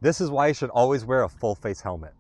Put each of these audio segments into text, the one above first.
This is why you should always wear a full face helmet.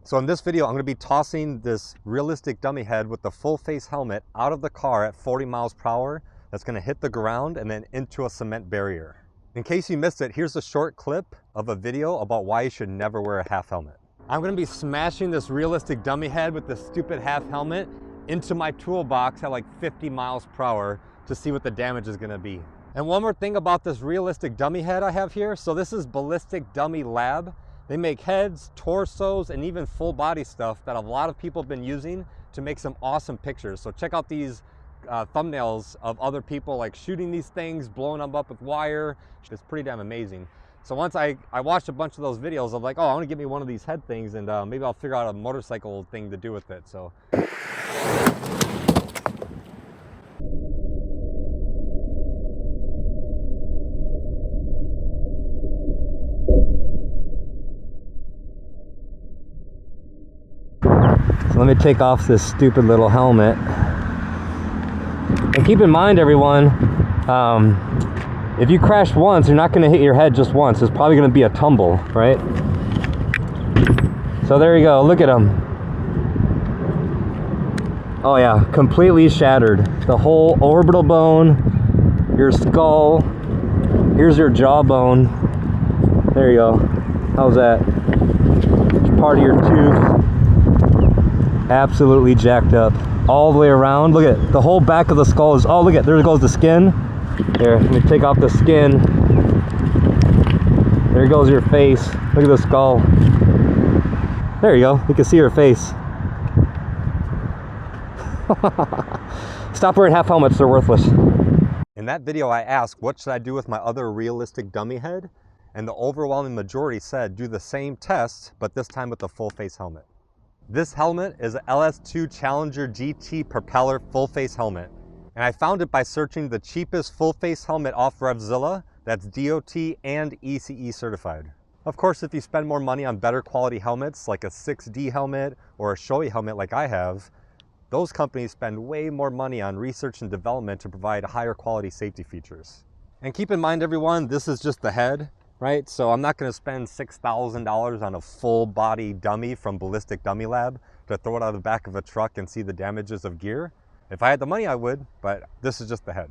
So in this video, I'm going to be tossing this realistic dummy head with the full face helmet out of the car at 40 miles per hour. That's going to hit the ground and then into a cement barrier. In case you missed it, here's a short clip of a video about why you should never wear a half helmet. I'm going to be smashing this realistic dummy head with this stupid half helmet into my toolbox at like 50 miles per hour to see what the damage is going to be. And one more thing about this realistic dummy head I have here. So this is Ballistic Dummy Lab. They make heads, torsos, and even full body stuff that a lot of people have been using to make some awesome pictures. So check out these thumbnails of other people like shooting these things, blowing them up with wire. It's pretty damn amazing. So once I watched a bunch of those videos, I'm like, oh, I want to get me one of these head things, and maybe I'll figure out a motorcycle thing to do with it. So. Let me take off this stupid little helmet. And keep in mind, everyone, if you crash once, you're not going to hit your head just once. There's probably going to be a tumble, right? So there you go. Look at him. Oh yeah, completely shattered. The whole orbital bone, your skull, here's your jawbone. There you go. How's that? Part of your tooth. Absolutely jacked up all the way around. Look at the whole back of the skull is, oh look at, there goes the skin. Here, let me take off the skin. There goes your face. Look at the skull. There you go, you can see your face. Stop wearing half helmets, they're worthless. In that video I asked, what should I do with my other realistic dummy head? And the overwhelming majority said do the same test, but this time with the full face helmet. This helmet is an LS2 Challenger GT propeller full face helmet. And I found it by searching the cheapest full face helmet off RevZilla that's DOT and ECE certified. Of course, if you spend more money on better quality helmets like a 6D helmet or a Shoei helmet like I have, those companies spend way more money on research and development to provide higher quality safety features. And keep in mind, everyone, this is just the head. Right? So I'm not going to spend $6,000 on a full body dummy from Ballistic Dummy Lab to throw it out of the back of a truck and see the damages of gear. If I had the money, I would, but this is just the head.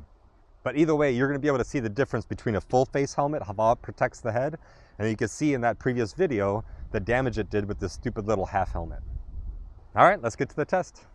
But either way, you're going to be able to see the difference between a full face helmet, how it protects the head, and you can see in that previous video the damage it did with this stupid little half helmet. All right, let's get to the test.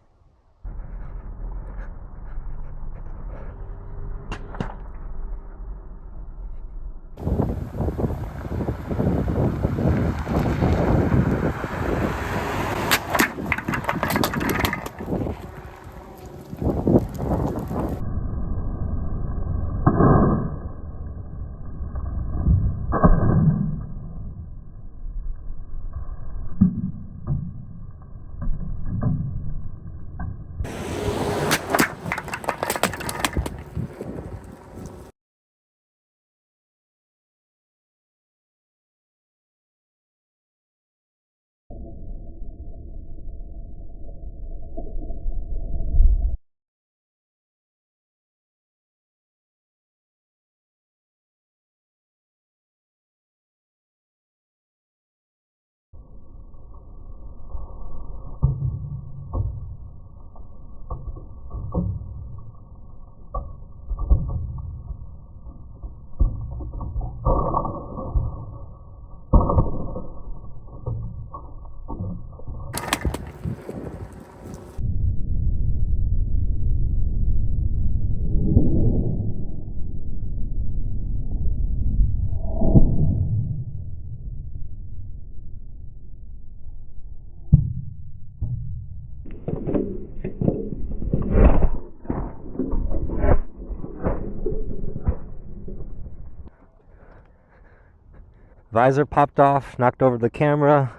Visor popped off, knocked over the camera.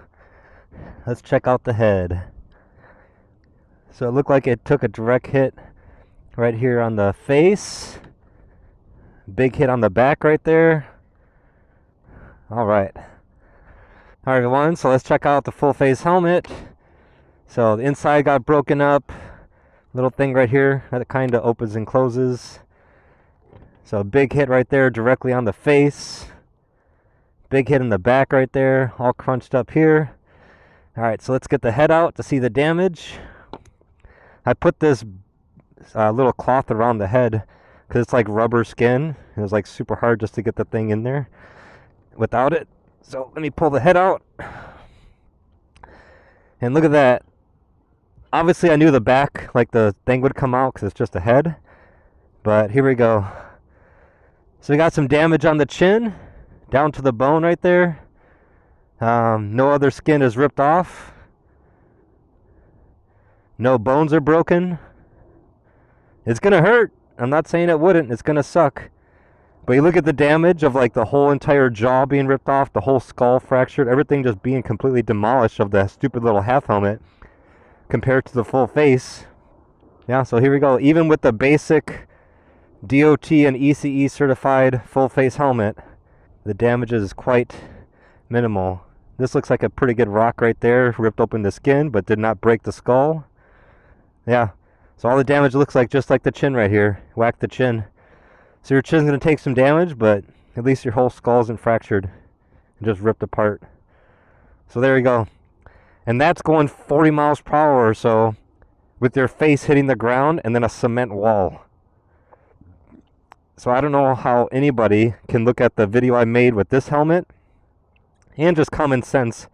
Let's check out the head. So it looked like it took a direct hit right here on the face. Big hit on the back right there. All right. All right, everyone, so let's check out the full face helmet. So the inside got broken up. Little thing right here that kind of opens and closes. So a big hit right there directly on the face. Big hit in the back right there, all crunched up here. All right, so let's get the head out to see the damage. I put this little cloth around the head because it's like rubber skin. It was like super hard just to get the thing in there without it. So let me pull the head out. And look at that. Obviously I knew the back, like the thing would come out because it's just a head. But here we go. So we got some damage on the chin, down to the bone right there. No other skin is ripped off. No bones are broken. It's gonna hurt. I'm not saying it wouldn't. It's gonna suck. But you look at the damage of like the whole entire jaw being ripped off, the whole skull fractured, everything just being completely demolished of the stupid little half helmet compared to the full face. Yeah, so here we go. Even with the basic DOT and ECE certified full face helmet, the damage is quite minimal. This looks like a pretty good rock right there, ripped open the skin but did not break the skull. Yeah, so all the damage looks like just like the chin right here. Whack the chin. So your chin's going to take some damage, but at least your whole skull isn't fractured and just ripped apart. So there you go. And that's going 40 miles per hour or so with your face hitting the ground and then a cement wall. So I don't know how anybody can look at the video I made with this helmet and just common sense.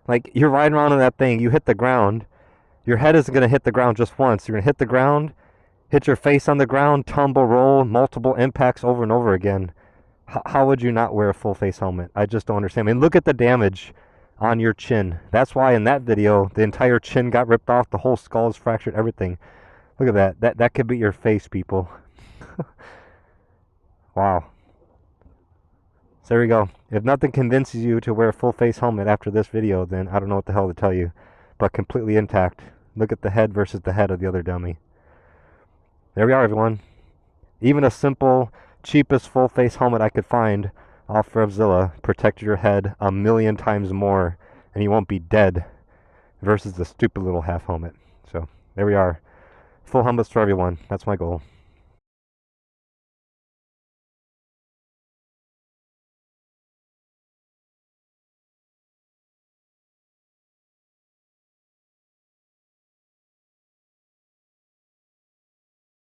Like, you're riding around on that thing, you hit the ground. Your head isn't going to hit the ground just once. You're going to hit the ground, hit your face on the ground, tumble, roll, multiple impacts over and over again. How would you not wear a full face helmet? I just don't understand. I mean, look at the damage on your chin. That's why in that video, the entire chin got ripped off, the whole skull is fractured, everything. Look at that. That could be your face, people. Wow. So there we go. If nothing convinces you to wear a full face helmet after this video, then I don't know what the hell to tell you. But completely intact. Look at the head versus the head of the other dummy. There we are, everyone. Even a simple, cheapest full face helmet I could find off Revzilla protected your head 1,000,000 times more and you won't be dead versus the stupid little half helmet. So there we are. Full helmets for everyone. That's my goal.